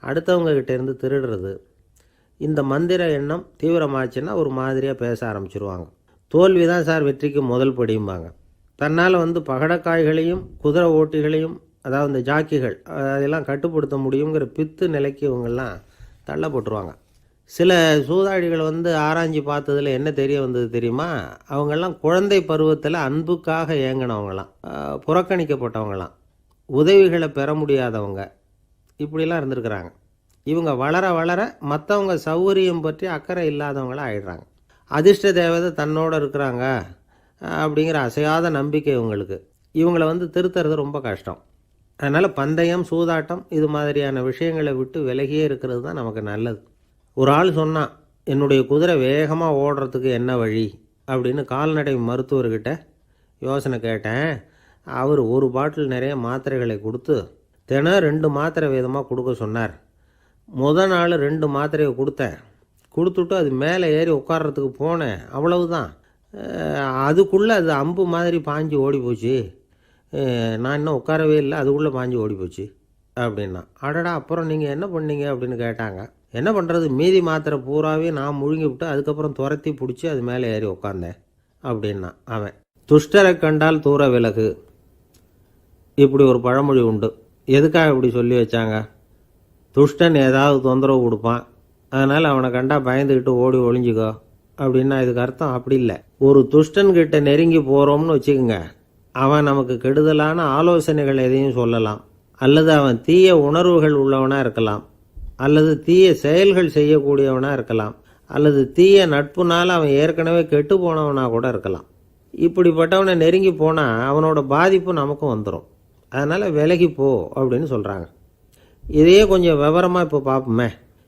[SPEAKER 1] அடுத்தவங்ககிட்ட இருந்து திருடுறது. இந்த மந்திர எண்ணம் தீவிரமாச்சுன்னா ஒரு மாதிரியாக பேச ஆரம்பிச்சிருவாங்க. தோல்வி தான் சார் வெற்றிக்கு முதல் படியும்பாங்க. தன்னால் பகடக்காய்களையும் குதிரை ஓட்டிகளையும், அதாவது இந்த ஜாக்கிகள், அதெல்லாம் கட்டுப்படுத்த முடியுங்கிற பித்து நிலைக்கு இவங்கெல்லாம் தள்ளப்பட்டுருவாங்க. சில சூதாடிகள் ஆராய்ச்சி பார்த்ததில் என்ன தெரிய வந்தது தெரியுமா, அவங்கெல்லாம் குழந்தை பருவத்தில் அன்புக்காக ஏங்கினவங்களாம், புறக்கணிக்கப்பட்டவங்களாம், உதவிகளை பெற முடியாதவங்க, இப்படிலாம் இருந்திருக்கிறாங்க. இவங்க வளர வளர மற்றவங்க சௌகரியம் பற்றி அக்கறை இல்லாதவங்களாக ஆயிடுறாங்க. அதிர்ஷ்ட தேவதை தன்னோடு இருக்கிறாங்க அப்படிங்கிற அசையாத நம்பிக்கை இவங்களுக்கு. இவங்களை திருத்துறது ரொம்ப கஷ்டம். அதனால் பந்தயம், சூதாட்டம் இது மாதிரியான விஷயங்களை விட்டு விலகியே இருக்கிறது தான் நமக்கு நல்லது. ஒரு ஆள் சொன்னான், என்னுடைய குதிரை வேகமாக ஓடுறதுக்கு என்ன வழி அப்படின்னு கால்நடை மருத்துவர்கிட்ட யோசனை கேட்டேன். அவர் ஒரு பாட்டில் நிறைய மாத்திரைகளை கொடுத்து தினம் 2 மாத்திரை விதமாக கொடுக்க சொன்னார். முதல் நாள் 2 மாத்திரையை கொடுத்துட்டு அது மேலே ஏறி உட்கார்றதுக்கு போனேன். அவ்வளவுதான். அதுக்குள்ளே அது அம்பு மாதிரி பாஞ்சு ஓடி போச்சு. நான் இன்னும் உட்காரவே இல்லை, அதுக்குள்ளே பாஞ்சு ஓடி போச்சு அப்படின்னா. அடடா, அப்புறம் நீங்கள் என்ன பண்ணீங்க அப்படின்னு கேட்டாங்க. என்ன பண்ணுறது, மீதி மாத்திரை பூராவே நான் முழுங்கி விட்டு அதுக்கப்புறம் துரத்தி பிடிச்சி அது மேலே ஏறி உட்காந்தேன் அப்படின்னா அவன். துஷ்டரை கண்டால் தூர விலகு, இப்படி ஒரு பழமொழி உண்டு. எதுக்காக இப்படி சொல்லி வச்சாங்க? துஷ்டன் ஏதாவது தொந்தரவு கொடுப்பான், அதனால் அவனை கண்டா பயந்துக்கிட்டு ஓடி ஒளிஞ்சிக்கோ அப்படின்னா இதுக்கு அர்த்தம் அப்படி இல்லை. ஒரு துஷ்டன்கிட்ட நெருங்கி போகிறோம்னு வச்சுக்கோங்க, அவன் நமக்கு கெடுதலான ஆலோசனைகள் எதையும் சொல்லலாம், அல்லது அவன் தீய உணர்வுகள் உள்ளவனாக இருக்கலாம், அல்லது தீய செயல்கள் செய்யக்கூடியவனாக இருக்கலாம், அல்லது தீய நட்புனால் அவன் ஏற்கனவே கெட்டு போனவனாக கூட இருக்கலாம். இப்படிப்பட்டவனை நெருங்கி போனால் அவனோட பாதிப்பு நமக்கும் வந்துடும். அதனால் விலகி போ அப்படின்னு சொல்கிறாங்க. இதையே கொஞ்சம் விவரமாக இப்போ பார்ப்போமே.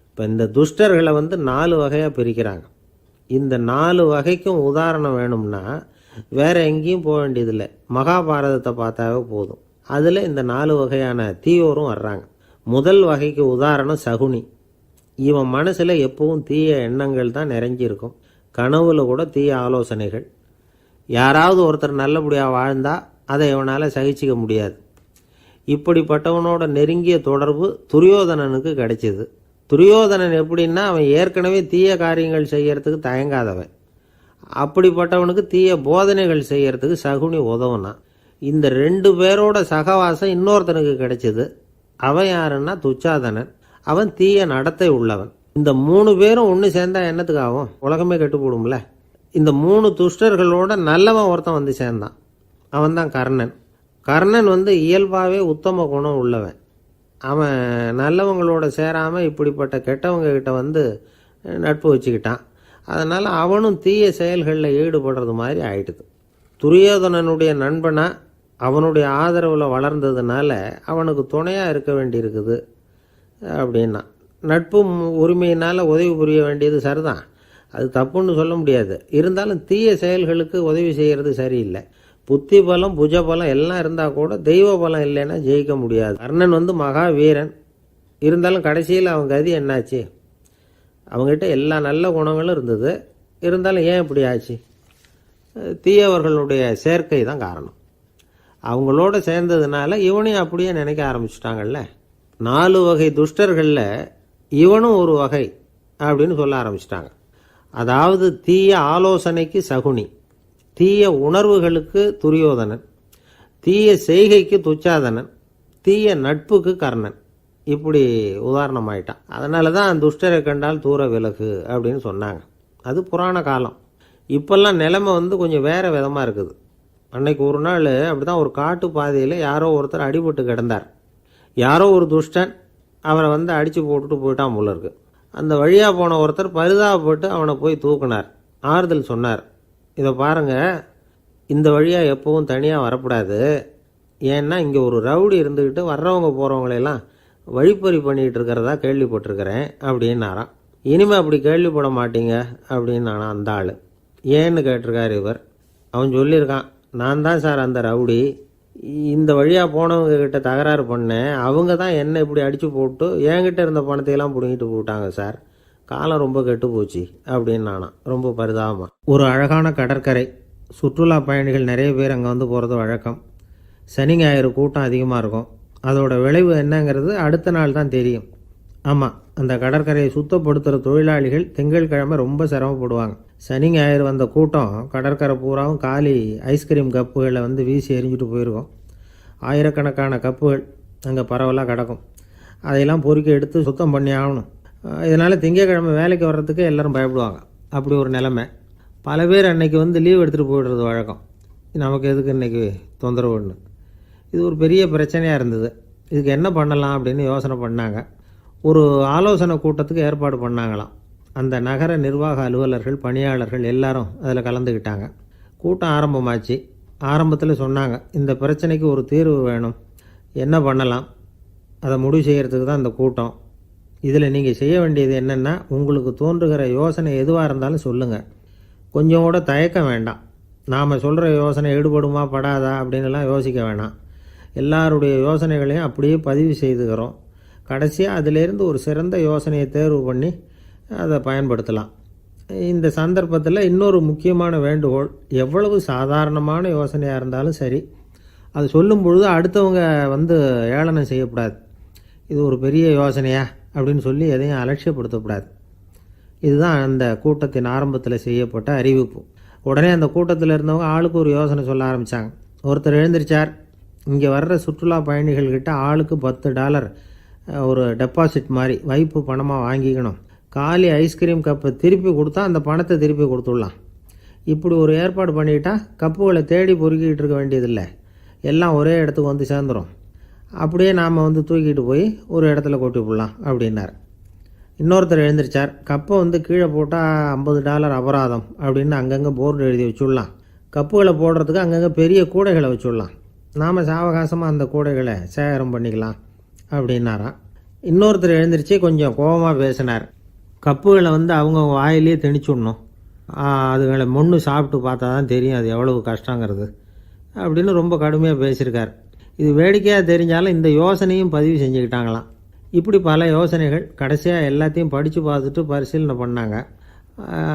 [SPEAKER 1] இப்போ இந்த துஷ்டர்களை 4 வகையாக பிரிக்கிறாங்க. இந்த 4 வகைக்கும் உதாரணம் வேணும்னா வேறு எங்கேயும் போக வேண்டியதில்லை, மகாபாரதத்தை பார்த்தாவே போதும். அதில் இந்த 4 வகையான தீயோரும் வர்றாங்க. முதல் வகைக்கு உதாரணம் சகுனி. இவன் மனசில் எப்பவும் தீய எண்ணங்கள் தான் நிறைஞ்சிருக்கும். கனவுல கூட தீய ஆலோசனைகள். யாராவது ஒருத்தர் நல்லபடியாக வாழ்ந்தால் அதை இவனால் சகிச்சிக்க முடியாது. இப்படிப்பட்டவனோட நெருங்கிய தொடர்பு துரியோதனனுக்கு கிடைச்சிது. துரியோதனன் எப்படின்னா அவன் ஏற்கனவே தீய காரியங்கள் செய்யறதுக்கு தயங்காதவன். அப்படிப்பட்டவனுக்கு தீய போதனைகள் செய்யறதுக்கு சகுனி உதவுனான். இந்த 2 பேரோட சகவாசம் இன்னொருத்தனுக்கு கிடைச்சிது. அவன் யாருன்னா துச்சாதனன். அவன் தீய நடத்தை உள்ளவன். இந்த 3 பேரும் ஒன்று சேர்ந்தா என்னத்துக்கு ஆகும்? உலகமே கெட்டுப்போடும்ல. இந்த 3 துஷ்டர்களோட நல்லவன் ஒருத்தன் சேர்ந்தான். அவன் தான் கர்ணன். கர்ணன் இயல்பாகவே உத்தம குணம் உள்ளவன். அவன் நல்லவங்களோட சேராமல் இப்படிப்பட்ட கெட்டவங்க கிட்ட நட்பு வச்சுக்கிட்டான். அதனால் அவனும் தீய செயல்களில் ஈடுபடுறது மாதிரி ஆயிடுது. துரியோதனனுடைய நண்பனா அவனுடைய ஆதரவில் வளர்ந்ததுனால அவனுக்கு துணையாக இருக்க வேண்டியிருக்குது அப்படின்னா. நட்பு உரிமையினால் உதவி புரிய வேண்டியது சரிதான், அது தப்புன்னு சொல்ல முடியாது. இருந்தாலும் தீய செயல்களுக்கு உதவி செய்கிறது சரியில்லை. புத்தி பலம் புஜபலம் எல்லாம் இருந்தால் கூட தெய்வ பலம் இல்லைன்னா ஜெயிக்க முடியாது. கர்ணன் மகா வீரன். இருந்தாலும் கடைசியில் அவன் கதி என்னாச்சு? அவங்ககிட்ட எல்லா நல்ல குணங்களும் இருந்தது. இருந்தாலும் ஏன் இப்படி ஆச்சு? தீயவர்களுடைய சேர்க்கை தான் காரணம். அவங்களோட சேர்ந்ததுனால இவனையும் அப்படியே நினைக்க ஆரம்பிச்சிட்டாங்கல்ல. 4 வகை துஷ்டர்களில் இவனும் ஒரு வகை அப்படின்னு சொல்ல ஆரம்பிச்சிட்டாங்க. அதாவது தீய ஆலோசனைக்கு சகுனி, தீய உணர்வுகளுக்கு துரியோதனன், தீய செய்கைக்கு துச்சாதனன், தீய நட்புக்கு கர்ணன். இப்படி உதாரணமாயிட்டான். அதனால தான் துஷ்டரை கண்டால் தூர விலகு அப்படின்னு சொன்னாங்க. அது புராண காலம். இப்பெல்லாம் நிலைமை கொஞ்சம் வேறு விதமாக இருக்குது. அன்னைக்கு ஒரு நாள் அப்படி தான் ஒரு காட்டு பாதையில் யாரோ ஒருத்தர் அடிபட்டு கிடந்தார். யாரோ ஒரு துஷ்டன் அவரை அடித்து போட்டுட்டு போயிட்டான் போல இருக்கு. அந்த வழியாக போன ஒருத்தர் பரிதாபப்பட்டு அவனை போய் தூக்குனார். ஆறுதல் சொன்னார், இதை பாருங்க, இந்த வழியாக எப்பவும் தனியாக வரக்கூடாது. ஏன்னா இங்கே ஒரு ரவுடி இருந்துக்கிட்டு வர்றவங்க போகிறவங்களெல்லாம் வழிப்பறி பண்ணிகிட்டு இருக்கிறதா கேள்விப்பட்டிருக்கிறேன் அப்படின்னாராம். இனிமேல் அப்படி கேள்விப்பட மாட்டீங்க அப்படின்னு அந்த ஆள். ஏன்னு கேட்டிருக்காரு இவர். அவன் சொல்லியிருக்கான், நான் தான் சார் அந்த ரவுடி. இந்த வழியாக போனவங்க கிட்ட தகராறு பண்ணேன். அவங்க தான் என்னை இப்படி அடித்து போட்டு என்கிட்ட இருந்த பணத்தையெல்லாம் பிடுங்கிட்டு போட்டாங்க சார். காலம் ரொம்ப கெட்டு போச்சு அப்படின்னு நானாம் ரொம்ப பரிதாபமாக. ஒரு அழகான கடற்கரை. சுற்றுலா பயணிகள் நிறைய பேர் அங்கே போகிறது வழக்கம். சனி ஞாயிறு கூட்டம் அதிகமாக இருக்கும். அதோட விளைவு என்னங்கிறது அடுத்த நாள் தான் தெரியும். ஆமாம், அந்த கடற்கரையை சுத்தப்படுத்துகிற தொழிலாளிகள் திங்கட்கிழமை ரொம்ப சிரமப்படுவாங்க. சனி ஞாயிறு வந்த கூட்டம் கடற்கரை பூராவும் காலி ஐஸ்கிரீம் கப்புகளை வீசி எறிஞ்சிட்டு போயிருக்கோம். ஆயிரக்கணக்கான கப்புகள் அங்கே பரவலாக கிடக்கும். அதையெல்லாம் பொறுக்கி எடுத்து சுத்தம் பண்ணி ஆகணும். இதனால் திங்கட்கிழமை வேலைக்கு வர்றதுக்கு எல்லோரும் பயப்படுவாங்க. அப்படி ஒரு நிலைமை. பல பேர் அன்னைக்கு லீவ் எடுத்துகிட்டு போய்டுறது வழக்கம். நமக்கு எதுக்கு இன்றைக்கி தொந்தரவுன்னு. இது ஒரு பெரிய பிரச்சனையாக இருந்தது. இதுக்கு என்ன பண்ணலாம் அப்படின்னு யோசனை பண்ணாங்க. ஒரு ஆலோசனை கூட்டத்துக்கு ஏற்பாடு பண்ணாங்களாம். அந்த நகர நிர்வாக அலுவலர்கள், பணியாளர்கள் எல்லாரும் அதில் கலந்துக்கிட்டாங்க. கூட்டம் ஆரம்பமாச்சு. ஆரம்பத்தில் சொன்னாங்க, இந்த பிரச்சனைக்கு ஒரு தீர்வு வேணும், என்ன பண்ணலாம், அதை முடிவு செய்கிறதுக்கு தான் இந்த கூட்டம். இதில் நீங்கள் செய்ய வேண்டியது என்னென்னா, உங்களுக்கு தோன்றுகிற யோசனை எதுவாக இருந்தாலும் சொல்லுங்கள். கொஞ்சம் கூட தயக்கம் வேண்டாம். நாம் சொல்கிற யோசனை ஈடுபடுமா படாதா அப்படின்லாம் யோசிக்க வேணாம். எல்லாருடைய யோசனைகளையும் அப்படியே பதிவு செய்துக்கிறோம். கடைசியாக அதிலேருந்து ஒரு சிறந்த யோசனையை தேர்வு பண்ணி அதை பயன்படுத்தலாம். இந்த சந்தர்ப்பத்தில் இன்னொரு முக்கியமான வேண்டுகோள், எவ்வளவு சாதாரணமான யோசனையாக இருந்தாலும் சரி, அது சொல்லும் பொழுது அடுத்தவங்க ஏளனம் செய்யக்கூடாது. இது ஒரு பெரிய யோசனையா அப்படின்னு சொல்லி எதையும் அலட்சியப்படுத்தக்கூடாது. இதுதான் அந்த கூட்டத்தின் ஆரம்பத்தில் செய்யப்பட்ட அறிவிப்பு. உடனே அந்த கூட்டத்தில் இருந்தவங்க ஆளுக்கு ஒரு யோசனை சொல்ல ஆரம்பித்தாங்க. ஒருத்தர் எழுந்திருச்சார், இங்கே வர்ற சுற்றுலா பயணிகள்கிட்ட ஆளுக்கு $10 ஒரு டெபாசிட் மாதிரி வைப்பு பணமாக வாங்கிக்கணும். காலி ஐஸ்கிரீம் கப்பை திருப்பி கொடுத்தா அந்த பணத்தை திருப்பி கொடுத்துடலாம். இப்படி ஒரு ஏற்பாடு பண்ணிக்கிட்டா கப்புகளை தேடி பொறுக்கிட்டு இருக்க வேண்டியதில்லை, எல்லாம் ஒரே இடத்துக்கு வந்து சேர்ந்துடும். அப்படியே நாம் வந்து தூக்கிட்டு போய் ஒரு இடத்துல கொட்டி விடலாம் அப்படின்னார். இன்னொருத்தர் எழுந்திரிச்சார். கப்பை வந்து கீழே போட்டால் $50 அபராதம் அப்படின்னு அங்கங்கே போர்டு எழுதி வச்சுடலாம். கப்புகளை போடுறதுக்கு அங்கங்கே பெரிய கூடைகளை வச்சுடலாம். நாம் சாவகாசமாக அந்த கூடைகளை சேகரம் பண்ணிக்கலாம் அப்படின்னாராம். இன்னொருத்தர் எழுந்திரிச்சு கொஞ்சம் கோபமாக பேசினார். கப்புகளை வந்து அவங்க வாயிலே திணிச்சுடணும், அதுகளை மொன்று சாப்பிட்டு பார்த்தா தான் தெரியும் அது எவ்வளவு கஷ்டங்கிறது அப்படின்னு ரொம்ப கடுமையாக பேசியிருக்கார். இது வேடிக்கையாக தெரிஞ்சாலும் இந்த யோசனையும் பதிவு செஞ்சுக்கிட்டாங்களாம். இப்படி பல யோசனைகள். கடைசியாக எல்லாத்தையும் படித்து பார்த்துட்டு பரிசீலனை பண்ணாங்க.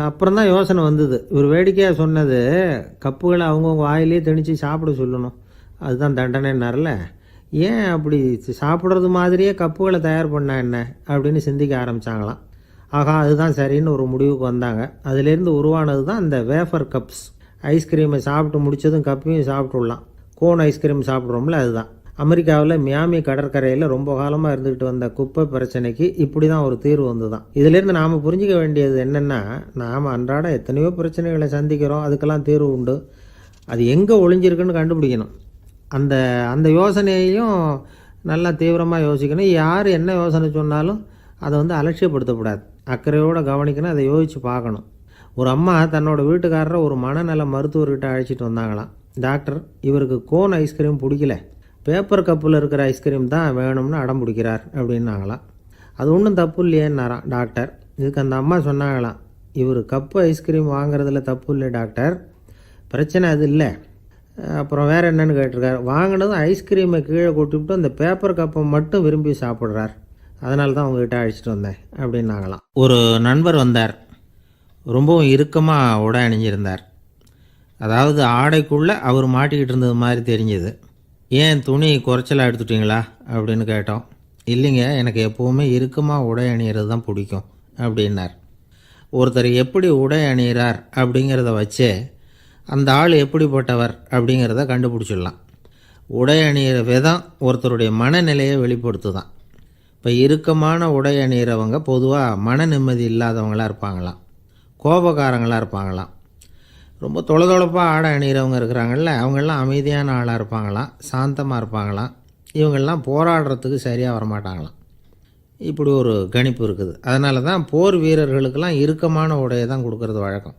[SPEAKER 1] அப்புறம் தான் யோசனை வந்தது. இவர் வேடிக்கையாக சொன்னது கப்புகளை அவங்கவுங்க வாயிலே திணிச்சு சாப்பிட சொல்லணும், அதுதான் தண்டனைன்னார்ல. ஏன் அப்படி சாப்பிட்றது மாதிரியே கப்புகளை தயார் பண்ண என்ன அப்படின்னு சிந்திக்க ஆரம்பித்தாங்களாம். ஆகா, அதுதான் சரின்னு ஒரு முடிவுக்கு வந்தாங்க. அதிலேருந்து உருவானது தான் இந்த வேஃபர் கப்ஸ். ஐஸ்கிரீமை சாப்பிட்டு முடித்ததும் கப்பையும் சாப்பிட்டுடலாம். கோன் ஐஸ்கிரீம் சாப்பிட்றோம்ல, அதுதான். அமெரிக்காவில் மியாமி கடற்கரையில் ரொம்ப காலமாக இருந்துக்கிட்டு வந்த குப்பை பிரச்சனைக்கு இப்படி தான் ஒரு தீர்வு வந்து தான். இதிலேருந்து நாம் புரிஞ்சிக்க வேண்டியது என்னென்னா, நாம் அன்றாட எத்தனையோ பிரச்சனைகளை சந்திக்கிறோம், அதுக்கெல்லாம் தீர்வு உண்டு. அது எங்கே ஒளிஞ்சிருக்குன்னு கண்டுபிடிக்கணும். அந்த அந்த யோசனையையும் நல்லா தீவிரமாக யோசிக்கணும். யார் என்ன யோசனை சொன்னாலும் அதை வந்து அலட்சியப்படுத்தக்கூடாது, அக்கறையோடு கவனிக்கணும், அதை யோசித்து பார்க்கணும். ஒரு அம்மா தன்னோட வீட்டுக்காரரை ஒரு மனநல மருத்துவர்கிட்ட அழைச்சிட்டு வந்தாங்களாம். டாக்டர், இவருக்கு கோன் ஐஸ்கிரீம் பிடிக்கல, பேப்பர் கப்பில் இருக்கிற ஐஸ்கிரீம் தான் வேணும்னு அடம் பிடிக்கிறார் அப்படின்னாங்களாம். அது ஒன்றும் தப்பு இல்லையேன்னாராம் டாக்டர். இதுக்கு அந்த அம்மா சொன்னாங்களாம், இவர் கப்பு ஐஸ்கிரீம் வாங்குறதுல தப்பு இல்லை டாக்டர், பிரச்சனை அது இல்லை. அப்புறம் வேறு என்னன்னு கேட்டிருக்காரு. வாங்கினதும் ஐஸ்கிரீமை கீழே கொட்டிவிட்டு அந்த பேப்பர் கப்பை மட்டும் விரும்பி சாப்பிட்றார், அதனால தான் உங்ககிட்ட அழைச்சிட்டு வந்தேன் அப்படின்னாங்களாம். ஒரு நண்பர் வந்தார். ரொம்பவும் இறுக்கமாக உடை அணிஞ்சிருந்தார். அதாவது ஆடைக்குள்ளே அவர் மாட்டிக்கிட்டு இருந்தது மாதிரி தெரிஞ்சுது. ஏன் துணி குறைச்சலாக எடுத்துட்டிங்களா அப்படின்னு கேட்டோம். இல்லைங்க, எனக்கு எப்போவுமே இறுக்கமாக உடை அணிகிறது தான் பிடிக்கும் அப்படின்னார். ஒருத்தர் எப்படி உடை அணிகிறார் அப்படிங்கிறத வச்சே அந்த ஆள் எப்படிப்பட்டவர் அப்படிங்கிறத கண்டுபிடிச்சிடலாம். உடை அணிகிற விதம் ஒருத்தருடைய மனநிலையை வெளிப்படுத்துதான். இப்போ இறுக்கமான உடை அணிகிறவங்க பொதுவாக மன நிம்மதி இல்லாதவங்களாக இருப்பாங்களாம், கோபக்காரங்களாக இருப்பாங்களாம். ரொம்ப தொலைதொலைப்பாக ஆடை அணிகிறவங்க இருக்கிறாங்கல்ல, அவங்கெல்லாம் அமைதியான ஆளாக இருப்பாங்களாம், சாந்தமாக இருப்பாங்களாம். இவங்கெல்லாம் போராடுறதுக்கு சரியாக வரமாட்டாங்களாம். இப்படி ஒரு கணிப்பு இருக்குது. அதனால தான் போர் வீரர்களுக்கெல்லாம் இறுக்கமான உடையை தான் கொடுக்கறது வழக்கம்.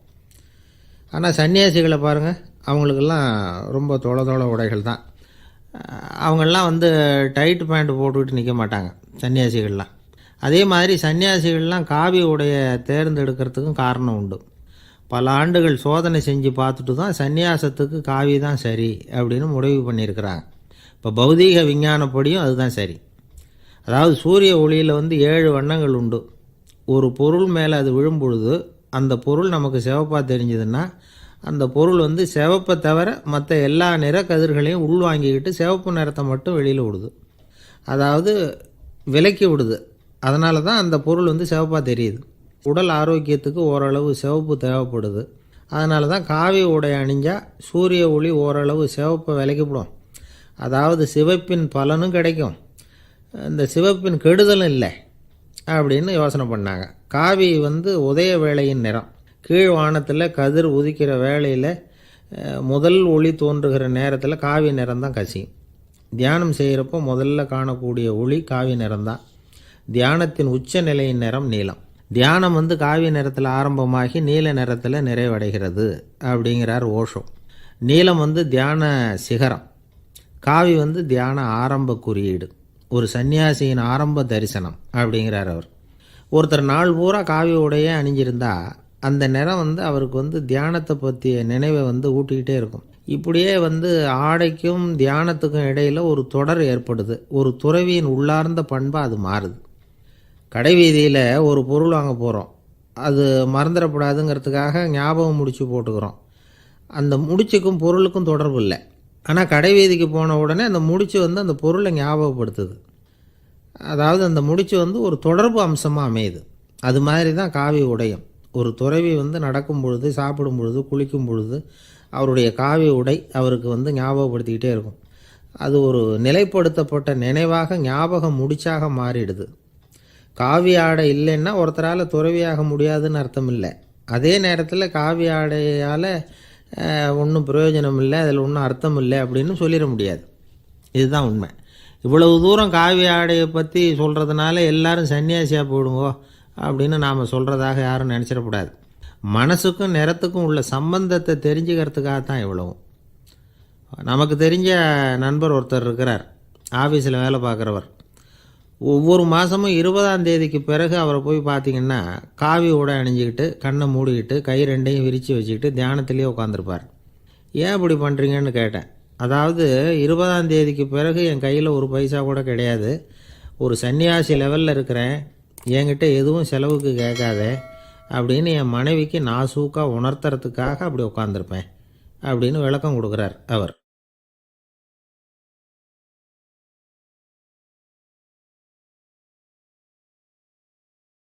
[SPEAKER 1] ஆனால் சன்னியாசிகளை பாருங்கள், அவங்களுக்கெல்லாம் ரொம்ப தொலை உடைகள் தான். அவங்கெல்லாம் வந்து டைட் பேண்ட் போட்டுக்கிட்டு நிற்க மாட்டாங்க சன்னியாசிகள்லாம். அதே மாதிரி சன்னியாசிகள்லாம் காவி உடையை தேர்ந்தெடுக்கிறதுக்கும் காரணம் உண்டு. பல ஆண்டுகள் சோதனை செஞ்சு பார்த்துட்டு தான் சன்னியாசத்துக்கு காவி தான் சரி அப்படின்னு முடிவு பண்ணியிருக்கிறாங்க. இப்போ பௌதீக விஞ்ஞானப்படியும் அதுதான் சரி. அதாவது சூரிய ஒளியில் வந்து 7 வண்ணங்கள் உண்டு. ஒரு பொருள் மேலே அது விழும்பொழுது அந்த பொருள் நமக்கு சிவப்பாக தெரிஞ்சதுன்னா அந்த பொருள் வந்து சிவப்பை தவிர மற்ற எல்லா நிற கதிர்களையும் உள்வாங்கிக்கிட்டு சிவப்பு நிறத்தை மட்டும் வெளியில் விடுது, அதாவது விலக்கி விடுது. அதனால தான் அந்த பொருள் வந்து சிவப்பாக தெரியுது. உடல் ஆரோக்கியத்துக்கு ஓரளவு சிவப்பு தேவைப்படுது. அதனால தான் காவி உடை அணிஞ்சால் சூரிய ஒளி ஓரளவு சிவப்பை விலக்கிவிடும். அதாவது சிவப்பின் பலனும் கிடைக்கும், இந்த சிவப்பின் கெடுதலும் இல்லை அப்படின்னு யோசனை பண்ணாங்க. காவி வந்து உதய வேளையின் நிறம். கீழ் வானத்தில் கதிர் உதிக்கிற வேளையில் முதல் ஒளி தோன்றுகிற நேரத்தில் காவி நிறம் தான் கசியும். தியானம் செய்கிறப்போ முதல்ல காணக்கூடிய ஒளி காவி நிறம்தான். தியானத்தின் உச்ச நிலையின் நிறம் நீலம். தியானம் வந்து காவி நிறத்தில் ஆரம்பமாகி நீல நிறத்தில் நிறைவடைகிறது அப்படிங்கிறார் ஓஷோ. நீலம் வந்து தியான சிகரம், காவி வந்து தியான ஆரம்ப குறியீடு, ஒரு சன்னியாசியின் ஆரம்ப தரிசனம் அப்படிங்கிறார் அவர். ஒருத்தர் நாள் பூரா காவி உடையே அணிஞ்சிருந்தா அந்த நிறம் வந்து அவருக்கு வந்து தியானத்தை பற்றிய நினைவை வந்து ஊட்டிக்கிட்டே இருக்கும். இப்படியே வந்து ஆடைக்கும் தியானத்துக்கும் இடையில் ஒரு தொடர் ஏற்படுது. ஒரு துறவியின் உள்ளார்ந்த பண்பாக அது மாறுது. கடை வீதியில் ஒரு பொருள் வாங்க போகிறோம், அது மறந்துடக்கூடாதுங்கிறதுக்காக ஞாபகம் முடிச்சு போட்டுக்கிறோம். அந்த முடிச்சுக்கும் பொருளுக்கும் தொடர்பு இல்லை. ஆனால் கடை வீதிக்கு போன உடனே அந்த முடிச்சு வந்து அந்த பொருளை ஞாபகப்படுத்துது. அதாவது அந்த முடிச்சு வந்து ஒரு தொடர்பு அம்சமாக அமையுது. அது மாதிரி தான் காவி உடையும். ஒரு துறவி வந்து நடக்கும் பொழுது, சாப்பிடும் பொழுது, குளிக்கும் பொழுது அவருடைய காவி உடை அவருக்கு வந்து ஞாபகப்படுத்திக்கிட்டே இருக்கும். அது ஒரு நிலைப்படுத்தப்பட்ட நினைவாக ஞாபகம் முடிச்சாக மாறிடுது. காவி ஆடை இல்லைன்னா ஒருத்தரால் துறவியாக முடியாதுன்னு அர்த்தம் இல்லை. அதே நேரத்தில் காவி ஆடையால் ஒன்றும் பிரயோஜனம் இல்லை, அதில் ஒன்றும் அர்த்தம் இல்லை அப்படின்னு சொல்லிட முடியாது. இதுதான் உண்மை. இவ்வளவு தூரம் காவி ஆடையை பற்றி சொல்கிறதுனால எல்லாரும் சன்னியாசியாக போயிடுங்கோ அப்படின்னு நாம் சொல்கிறதாக யாரும் நினச்சிடக்கூடாது. மனசுக்கும் நிறத்துக்கும் உள்ள சம்பந்தத்தை தெரிஞ்சுக்கிறதுக்காக தான் இவ்வளவும். நமக்கு தெரிஞ்ச நண்பர் ஒருத்தர் இருக்கிறார், ஆஃபீஸில் வேலை பார்க்குறவர். ஒவ்வொரு மாதமும் 20ஆம் தேதிக்கு பிறகு அவரை போய் பார்த்திங்கன்னா காவி உடை அணிஞ்சிக்கிட்டு கண்ணை மூடிக்கிட்டு கை ரெண்டையும் விரித்து வச்சுக்கிட்டு தியானத்திலே உட்காந்துருப்பார். ஏன் இப்படி பண்ணுறீங்கன்னு கேட்டேன். அதாவது 20ஆம் தேதிக்கு பிறகு என் கையில் ஒரு பைசா கூட கிடையாது, ஒரு சன்னியாசி லெவலில் இருக்கிறேன், என்கிட்ட எதுவும் செலவுக்கு கேட்காத அப்படின்னு என் மனைவிக்கு நாசூக்காக உணர்த்துறதுக்காக அப்படி உட்காந்துருப்பேன் அப்படின்னு விளக்கம் கொடுக்குறார் அவர்.